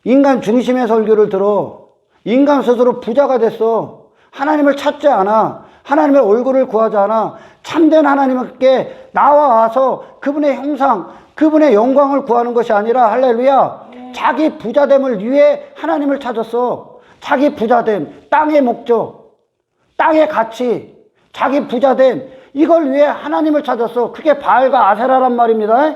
인간 중심의 설교를 들어. 인간 스스로 부자가 됐어. 하나님을 찾지 않아. 하나님의 얼굴을 구하지 않아. 참된 하나님께 나와서 그분의 형상, 그분의 영광을 구하는 것이 아니라, 할렐루야, 자기 부자됨을 위해 하나님을 찾았어. 자기 부자됨, 땅의 목적, 땅의 가치, 자기 부자됨, 이걸 위해 하나님을 찾았어. 그게 바알과 아세라란 말입니다.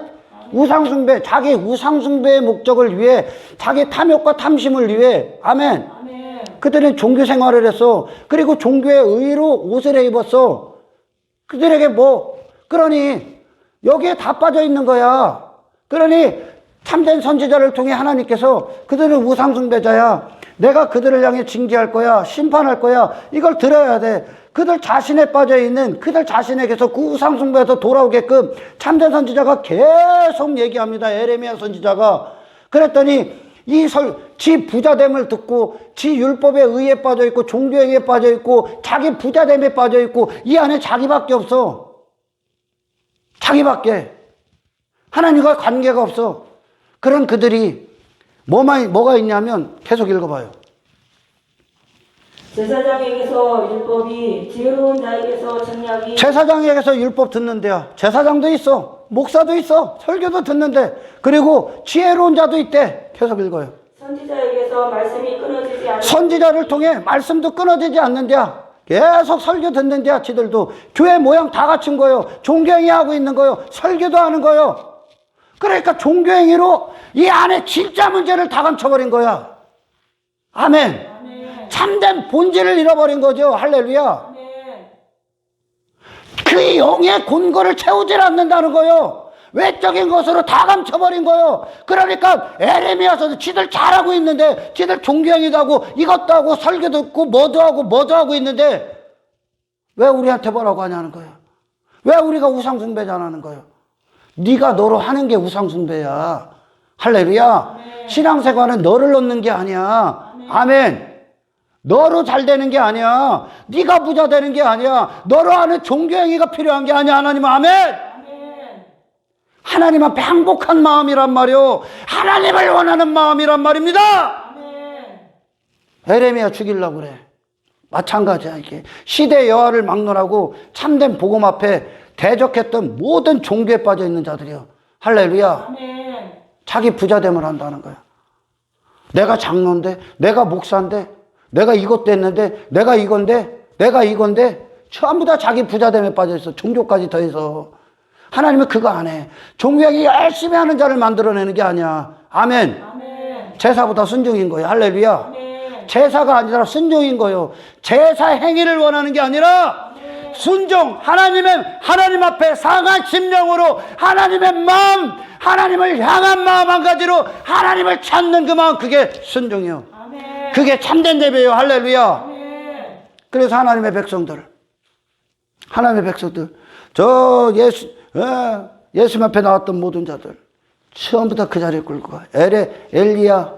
우상숭배, 자기 우상숭배의 목적을 위해, 자기 탐욕과 탐심을 위해. 아멘. 아멘. 그들은 종교 생활을 했어. 그리고 종교의 의로 옷을 입었어. 그들에게 그러니 여기에 다 빠져 있는 거야. 그러니 참된 선지자를 통해 하나님께서 그들은 우상숭배자야. 내가 그들을 향해 징계할 거야. 심판할 거야. 이걸 들어야 돼. 그들 자신에 빠져 있는, 그들 자신에게서 그 우상숭배에서 돌아오게끔 참된 선지자가 계속 얘기합니다. 에레미야 선지자가. 그랬더니 지 부자됨을 듣고 지 율법의 의에 빠져 있고 종교행위에 빠져 있고 자기 부자됨에 빠져 있고 이 안에 자기밖에 없어. 자기밖에. 하나님과 관계가 없어. 그런 그들이 뭐가 있냐면, 계속 읽어봐요. 제사장에게서 율법이, 지혜로운 자에게서 책략이. 제사장에게서 율법 듣는데요. 제사장도 있어. 목사도 있어. 설교도 듣는데. 그리고 지혜로운 자도 있대. 계속 읽어요. 선지자에게서 말씀이 끊어지지 않는. 선지자를 통해 말씀도 끊어지지 않는데야. 계속 설교 듣는데야. 지들도 교회 모양 다 갖춘 거예요. 종교행위 하고 있는 거예요. 설교도 하는 거예요. 그러니까 종교행위로 이 안에 진짜 문제를 다 감춰버린 거야. 아멘. 아멘. 참된 본질을 잃어버린 거죠. 할렐루야. 아멘. 그 영의 곤고를 채우질 않는다는 거예요. 외적인 것으로 다 감춰버린 거예요. 그러니까 에레미야서도 지들 잘하고 있는데, 지들 종교행위도 하고 이것도 하고 설교도 듣고 뭐도 하고 있는데 왜 우리한테 뭐라고 하냐는 거예요. 왜 우리가 우상숭배자라는 거예요. 네가 너로 하는 게 우상숭배야. 할렐루야. 아멘. 신앙생활은 너를 얻는 게 아니야. 아멘. 너로 잘 되는 게 아니야. 네가 부자 되는 게 아니야. 너로 하는 종교행위가 필요한 게 아니야. 하나님. 아멘. 아멘. 하나님 앞에 항복한 마음이란 말이요. 하나님을 원하는 마음이란 말입니다. 아멘. 에레미야 죽이려고 그래. 마찬가지야. 이게 시대 여하를 막론하고 참된 복음 앞에 대적했던 모든 종교에 빠져 있는 자들이요. 할렐루야. 아멘. 자기 부자됨을 한다는 거야. 내가 장로인데, 내가 목사인데, 내가 이것도 했는데, 내가 이건데, 전부 다 자기 부자됨에 빠져있어. 종교까지 더해서. 하나님은 그거 안 해. 종교하기 열심히 하는 자를 만들어내는 게 아니야. 아멘. 아멘. 제사보다 순종인 거예요. 할렐루야. 아멘. 제사가 아니라 순종인 거예요. 제사 행위를 원하는 게 아니라 순종. 하나님 앞에 상한 심령으로 하나님의 마음, 하나님을 향한 마음 한 가지로 하나님을 찾는 그 마음, 그게 순종이요. 아멘. 그게 참된 예배예요. 할렐루야. 아멘. 그래서 하나님의 백성들, 저 예수 앞에 나왔던 모든 자들 처음부터 그 자리에 끌고 가. 엘리야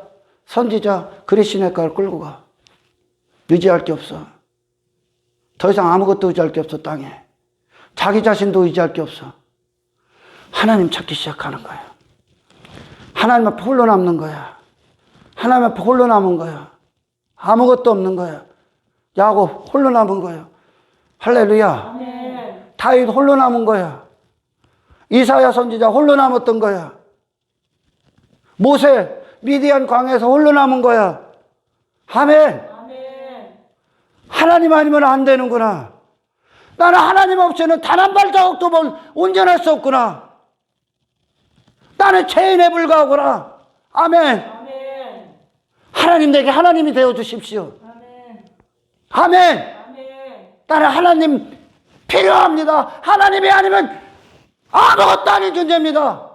선지자 그리시네가를 끌고 가. 의지할 게 없어. 더 이상 아무것도 의지할 게 없어. 땅에 자기 자신도 의지할 게 없어. 하나님 찾기 시작하는 거야. 하나님 앞에 홀로 남는 거야. 하나님 앞에 홀로 남은 거야. 아무것도 없는 거야. 야곱 홀로 남은 거야. 할렐루야. 아멘. 다윗 홀로 남은 거야. 이사야 선지자 홀로 남았던 거야. 모세 미디안 광야에서 홀로 남은 거야. 아멘. 아멘. 하나님 아니면 안 되는구나. 나는 하나님 없이는 단 한 발자국도 운전할 수 없구나. 나는 죄인에 불과하구나. 아멘. 아멘. 하나님 내게 하나님이 되어 주십시오. 아멘. 아멘. 아멘. 나는 하나님 필요합니다. 하나님이 아니면 아무것도 아닌 존재입니다.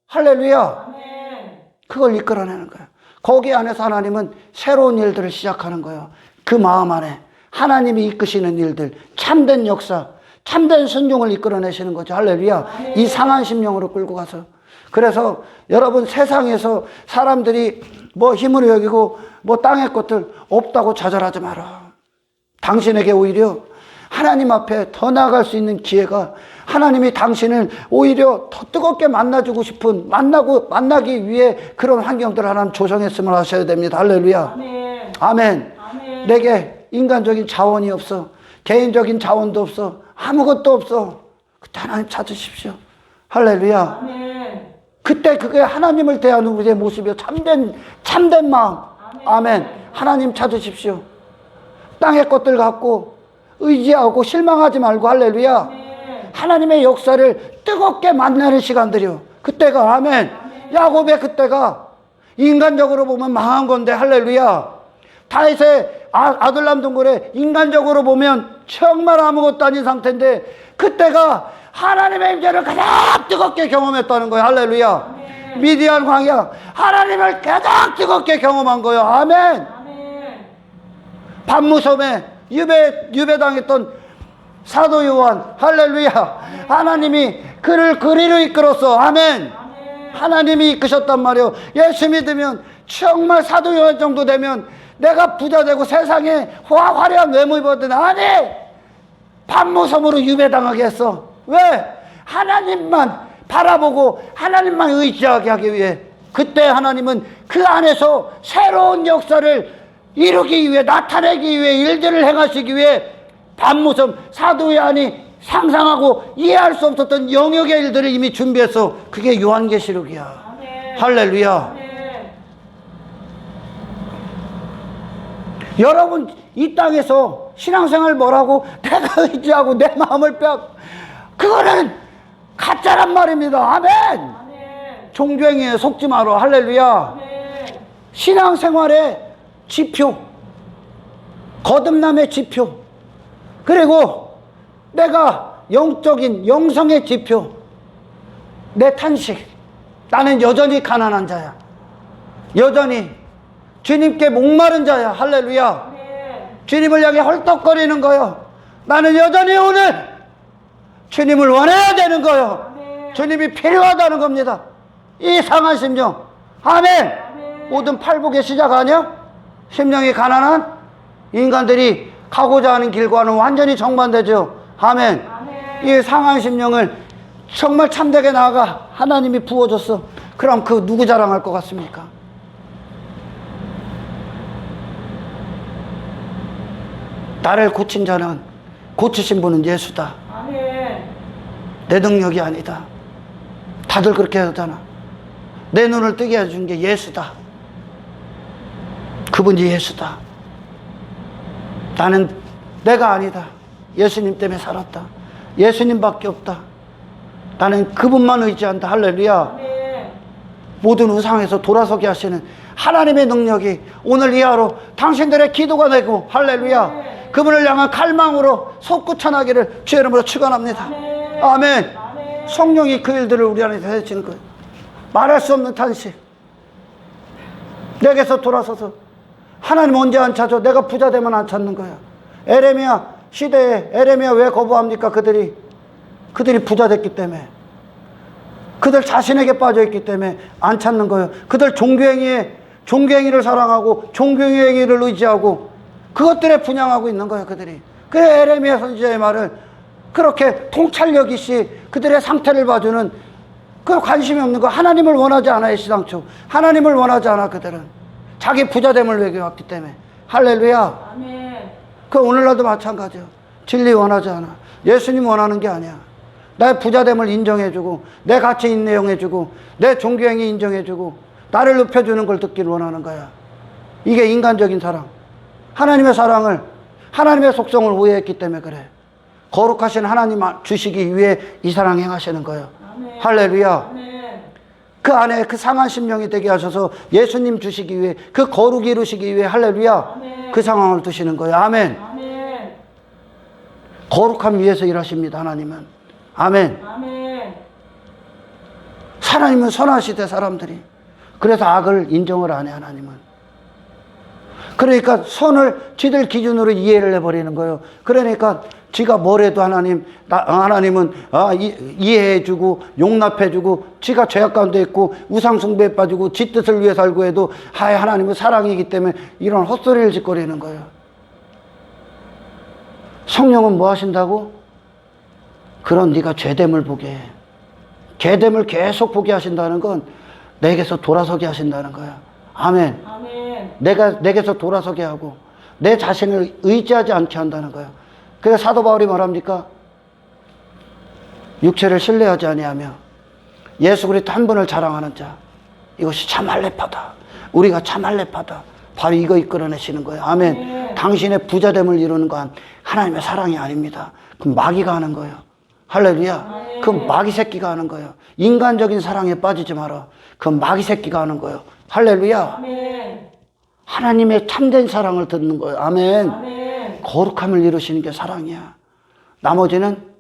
할렐루야. 아멘. 그걸 이끌어내는 거예요. 거기 안에서 하나님은 새로운 일들을 시작하는 거예요. 그 마음 안에 하나님이 이끄시는 일들, 참된 역사, 참된 순종을 이끌어내시는 거죠. 할렐루야. 아멘. 이 상한 심령으로 끌고 가서. 그래서 여러분 세상에서 사람들이 뭐 힘으로 여기고 뭐 땅의 것들 없다고 좌절하지 마라. 당신에게 오히려 하나님 앞에 더 나아갈 수 있는 기회가, 하나님이 당신을 오히려 더 뜨겁게 만나주고 싶은, 만나기 위해 그런 환경들을 하나님 조성했음을 하셔야 됩니다. 할렐루야. 아멘. 아멘. 아멘. 내게 인간적인 자원이 없어. 개인적인 자원도 없어. 아무것도 없어. 그때 하나님 찾으십시오. 할렐루야. 아멘. 그때 그게 하나님을 대하는 우리의 모습이요. 참된 마음. 아멘. 하나님 찾으십시오. 땅의 것들 갖고 의지하고 실망하지 말고. 할렐루야. 아멘. 하나님의 역사를 뜨겁게 만나는 시간들이요. 그때가 아멘. 야곱의 그때가 인간적으로 보면 망한 건데. 할렐루야. 다윗의 아들람 동굴에 인간적으로 보면 정말 아무것도 아닌 상태인데 그때가 하나님의 임재를 가장 뜨겁게 경험했다는 거예요. 할렐루야. 미디안 광야 하나님을 가장 뜨겁게 경험한 거예요. 아멘. 아멘. 반무섬에 유배당했던 사도 요한. 할렐루야. 하나님이 그를 그리로 이끌었어. 아멘. 하나님이 이끄셨단 말이에요. 예수 믿으면 정말 사도 요한 정도 되면 내가 부자 되고 세상에 화려한 외모 입었더니 아니, 반무섬으로 유배당하게 했어. 왜? 하나님만 바라보고 하나님만 의지하게 하기 위해. 그때 하나님은 그 안에서 새로운 역사를 이루기 위해, 나타내기 위해, 일들을 행하시기 위해 반무섬 사도 요한이 상상하고 이해할 수 없었던 영역의 일들을 이미 준비했어. 그게 요한계시록이야. 아멘. 할렐루야. 아멘. 여러분 이 땅에서 신앙생활 뭐라고 내가 의지하고 내 마음을 빼앗고, 그거는 가짜란 말입니다. 아멘. 아멘. 종교행위에 속지 마라. 할렐루야. 아멘. 신앙생활의 지표, 거듭남의 지표, 그리고 내가 영적인 영성의 지표, 내 탄식. 나는 여전히 가난한 자야. 여전히 주님께 목마른 자야. 할렐루야. 아멘. 주님을 향해 헐떡거리는 거요. 나는 여전히 오늘 주님을 원해야 되는 거요. 아멘. 주님이 필요하다는 겁니다. 이 상한 심령. 아멘. 아멘. 모든 팔복의 시작 아니야? 심령이 가난한 인간들이 가고자 하는 길과는 완전히 정반대죠. 아멘. 아멘. 이 상한 심령을 정말 참되게 나아가 하나님이 부어줬어. 그럼 그 누구 자랑할 것 같습니까? 나를 고친 자는, 고치신 분은 예수다. 아멘. 내 능력이 아니다. 다들 그렇게 하잖아. 내 눈을 뜨게 해준 게 예수다. 그분이 예수다. 나는 내가 아니다. 예수님 때문에 살았다. 예수님밖에 없다. 나는 그분만 의지한다. 할렐루야. 아멘. 모든 우상에서 돌아서게 하시는 하나님의 능력이 오늘 이 하루 당신들의 기도가 되고, 할렐루야, 그분을 향한 갈망으로 솟구천하기를 주의 이름으로 축원합니다. 아멘. 성령이 그 일들을 우리 안에 해주시는 거예요. 말할 수 없는 탄식. 내게서 돌아서서 하나님 언제 안 찾아? 내가 부자 되면 안 찾는 거야. 에레미야 시대에 에레미야 왜 거부합니까? 그들이 부자 됐기 때문에, 그들 자신에게 빠져있기 때문에 안 찾는 거예요. 그들 종교행위를 사랑하고 종교행위를 의지하고 그것들에 분양하고 있는 거예요. 그들이. 그래 에레미야 선지자의 말을 그렇게 통찰력 있이 그들의 상태를 봐주는 그 관심이 없는 거. 하나님을 원하지 않아요. 시당초 하나님을 원하지 않아. 그들은 자기 부자됨을 외겨왔기 때문에. 할렐루야. 아멘. 그 오늘날도 마찬가지예요. 진리 원하지 않아. 예수님 원하는 게 아니야. 나의 부자됨을 인정해주고 내 가치 인정해주고 내 종교행위 인정해주고 나를 높여주는 걸 듣기를 원하는 거야. 이게 인간적인 사랑. 하나님의 사랑을, 하나님의 속성을 오해했기 때문에 그래. 거룩하신 하나님 주시기 위해 이 사랑 행하시는 거예요. 아멘. 할렐루야. 아멘. 그 안에 그 상한 심령이 되게 하셔서 예수님 주시기 위해, 그 거룩 이루시기 위해, 할렐루야, 아멘. 그 상황을 두시는 거예요. 아멘. 아멘. 거룩함 위해서 일하십니다. 하나님은. 아멘. 아멘. 하나님은 선하시대 사람들이. 그래서 악을 인정을 안 해. 하나님은. 그러니까 선을 지들 기준으로 이해를 해버리는 거예요. 그러니까 지가 뭐래도 하나님은 이해해주고 용납해주고, 지가 죄악 가운데 있고 우상 숭배에 빠지고 지 뜻을 위해 살고 해도 하나님은 사랑이기 때문에 이런 헛소리를 짓거리는 거예요. 성령은 뭐 하신다고? 그런 네가 죄됨을 보게 해. 죄됨을 계속 보게 하신다는 건 내게서 돌아서게 하신다는 거야. 아멘. 아멘. 내게서 돌아서게 하고 내 자신을 의지하지 않게 한다는 거야. 그래서 사도 바울이 말합니까? 육체를 신뢰하지 아니하며 예수 그리스도 한 분을 자랑하는 자, 이것이 참 할례파다. 우리가 참 할례파다. 바로 이거 이끌어내시는 거예요. 아멘. 네. 당신의 부자됨을 이루는 건 하나님의 사랑이 아닙니다. 그 마귀가 하는 거예요. 할렐루야. 네. 그 마귀 새끼가 하는 거예요. 인간적인 사랑에 빠지지 마라. 그 마귀 새끼가 하는 거예요. 할렐루야. 아멘. 하나님의 참된 사랑을 듣는 거예요. 아멘. 아멘. 거룩함을 이루시는 게 사랑이야. 나머지는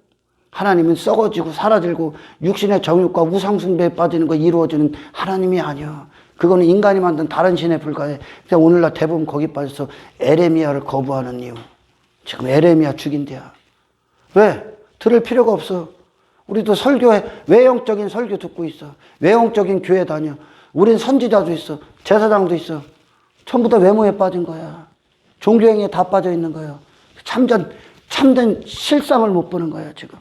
하나님은 썩어지고 사라지고 육신의 정욕과 우상숭배에 빠지는 거 이루어주는 하나님이 아니야. 그거는 인간이 만든 다른 신에 불과해. 그래서 오늘날 대부분 거기 빠져서 에레미야를 거부하는 이유. 지금 에레미야 죽인대야. 왜? 들을 필요가 없어. 우리도 설교해. 외형적인 설교 듣고 있어. 외형적인 교회 다녀. 우린 선지자도 있어. 제사장도 있어. 전부 다 외모에 빠진 거야. 종교행위에 다 빠져 있는 거예요. 참된 실상을 못 보는 거예요, 지금.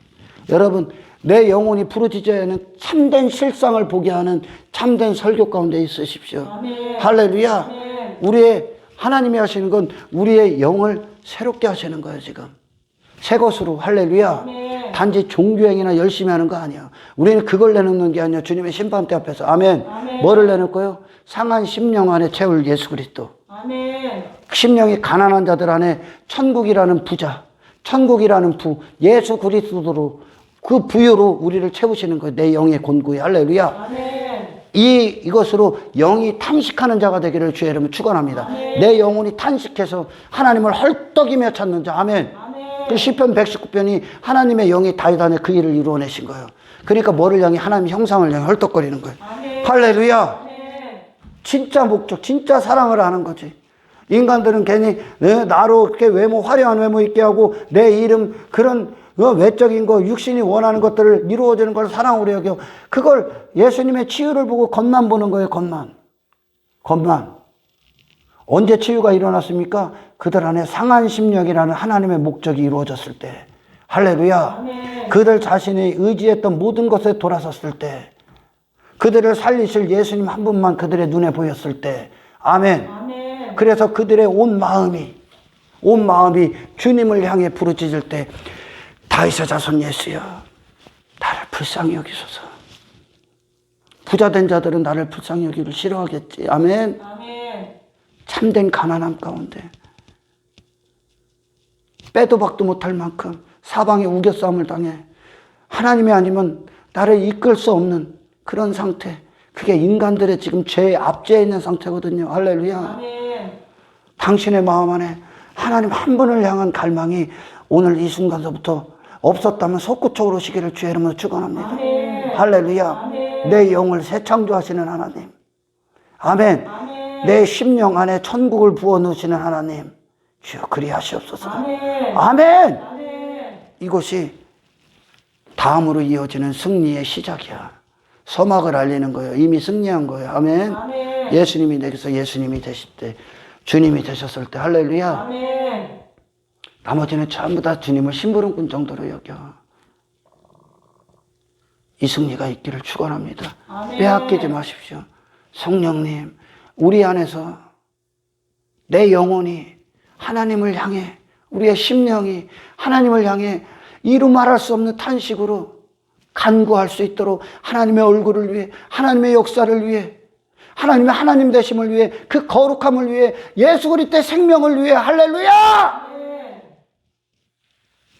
여러분, 내 영혼이 부르짖어야 하는 참된 실상을 보게 하는 참된 설교 가운데 있으십시오. 아멘. 할렐루야. 아멘. 우리의, 하나님이 하시는 건 우리의 영을 새롭게 하시는 거예요, 지금. 새 것으로. 할렐루야. 아멘. 단지 종교행위나 열심히 하는 거 아니야. 우리는 그걸 내놓는 게 아니야. 주님의 심판대 앞에서. 아멘. 아멘. 뭐를 내놓을 거예요? 상한 심령 안에 채울 예수 그리스도. 아멘. 심령이 가난한 자들 안에 천국이라는 부자, 천국이라는 예수 그리스도로, 그 부유로 우리를 채우시는 거예요. 내 영의 곤고에. 할렐루야. 아멘. 이것으로 영이 탄식하는 자가 되기를 주의 이름으로 축원합니다. 아멘. 내 영혼이 탄식해서 하나님을 헐떡이며 찾는 자. 아멘. 아멘. 그 시편 119편이 하나님의 영이 다윗안에 그 일을 이루어내신 거예요. 그러니까 뭐를 향해? 하나님 형상을 향해 헐떡거리는 거예요. 아멘. 할렐루야. 아멘. 진짜 목적, 진짜 사랑을 하는 거지. 인간들은 괜히 나로 이렇게 화려한 외모 있게 하고 내 이름, 그런 외적인 거, 육신이 원하는 것들을 이루어지는 걸 사랑으로 여겨. 그걸 예수님의 치유를 보고 겉만 보는 거예요. 겉만. 언제 치유가 일어났습니까? 그들 안에 상한 심령이라는 하나님의 목적이 이루어졌을 때. 할렐루야. 아멘. 그들 자신이 의지했던 모든 것에 돌아섰을 때, 그들을 살리실 예수님 한 분만 그들의 눈에 보였을 때. 아멘. 아멘. 그래서 그들의 온 마음이 주님을 향해 부르짖을 때, 다윗의 자손 예수여, 나를 불쌍히 여기소서. 부자된 자들은 나를 불쌍히 여기를 싫어하겠지. 아멘. 아멘. 참된 가난함 가운데 빼도 박도 못할 만큼 사방에 우겨싸움을 당해 하나님이 아니면 나를 이끌 수 없는 그런 상태. 그게 인간들의 지금 죄의 압제에 있는 상태거든요. 할렐루야. 아멘. 당신의 마음 안에 하나님 한 분을 향한 갈망이 오늘 이 순간서부터 없었다면 솟구쳐 오르시기를 주의 이름으로 축원합니다. 아멘. 할렐루야. 아멘. 내 영을 새 창조하시는 하나님. 아멘. 아멘. 내 심령 안에 천국을 부어 넣으시는 하나님. 주여 그리하시옵소서. 아멘. 아멘. 아멘. 이것이 다음으로 이어지는 승리의 시작이야. 서막을 알리는 거예요. 이미 승리한 거예요. 아멘. 아멘. 예수님이 내게서 예수님이 되실 때, 주님이 되셨을 때, 할렐루야. 아멘. 나머지는 전부 다 주님을 심부름꾼 정도로 여겨. 이 승리가 있기를 축원합니다. 아멘. 빼앗기지 마십시오. 성령님, 우리 안에서 내 영혼이 하나님을 향해, 우리의 심령이 하나님을 향해 이루 말할 수 없는 탄식으로 간구할 수 있도록 하나님의 얼굴을 위해, 하나님의 역사를 위해, 하나님의 하나님 되심을 위해, 그 거룩함을 위해, 예수 그리스도의 생명을 위해, 할렐루야!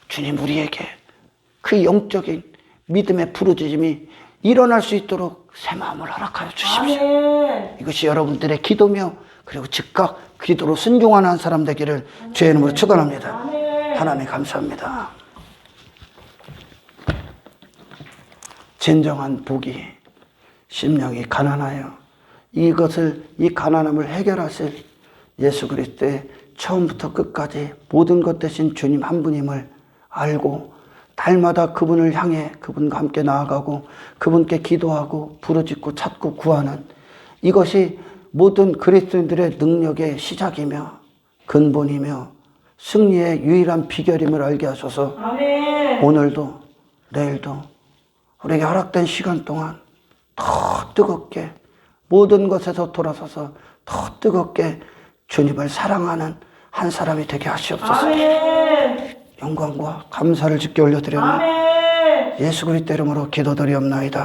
주님 우리에게 그 영적인 믿음의 부르짖음이 일어날 수 있도록 새 마음을 허락하여 주십시오. 아멘. 이것이 여러분들의 기도며 그리고 즉각 기도로 순종하는 한 사람 되기를 주의 이름으로 축원합니다. 아멘. 하나님 감사합니다. 진정한 복이 심령이 가난하여 이것을 이 가난함을 해결하실 예수 그리스도의 처음부터 끝까지 모든 것 대신 주님 한 분임을 알고 날마다 그분을 향해 그분과 함께 나아가고 그분께 기도하고 부르짖고 찾고 구하는 이것이 모든 그리스도인들의 능력의 시작이며 근본이며 승리의 유일한 비결임을 알게 하셔서 아멘. 오늘도 내일도 우리에게 허락된 시간 동안 더 뜨겁게 모든 것에서 돌아서서 더 뜨겁게 주님을 사랑하는 한 사람이 되게 하시옵소서. 아멘. 영광과 감사를 주께 올려드려며 아멘. 예수 그리스도 이름으로 기도드리옵나이다.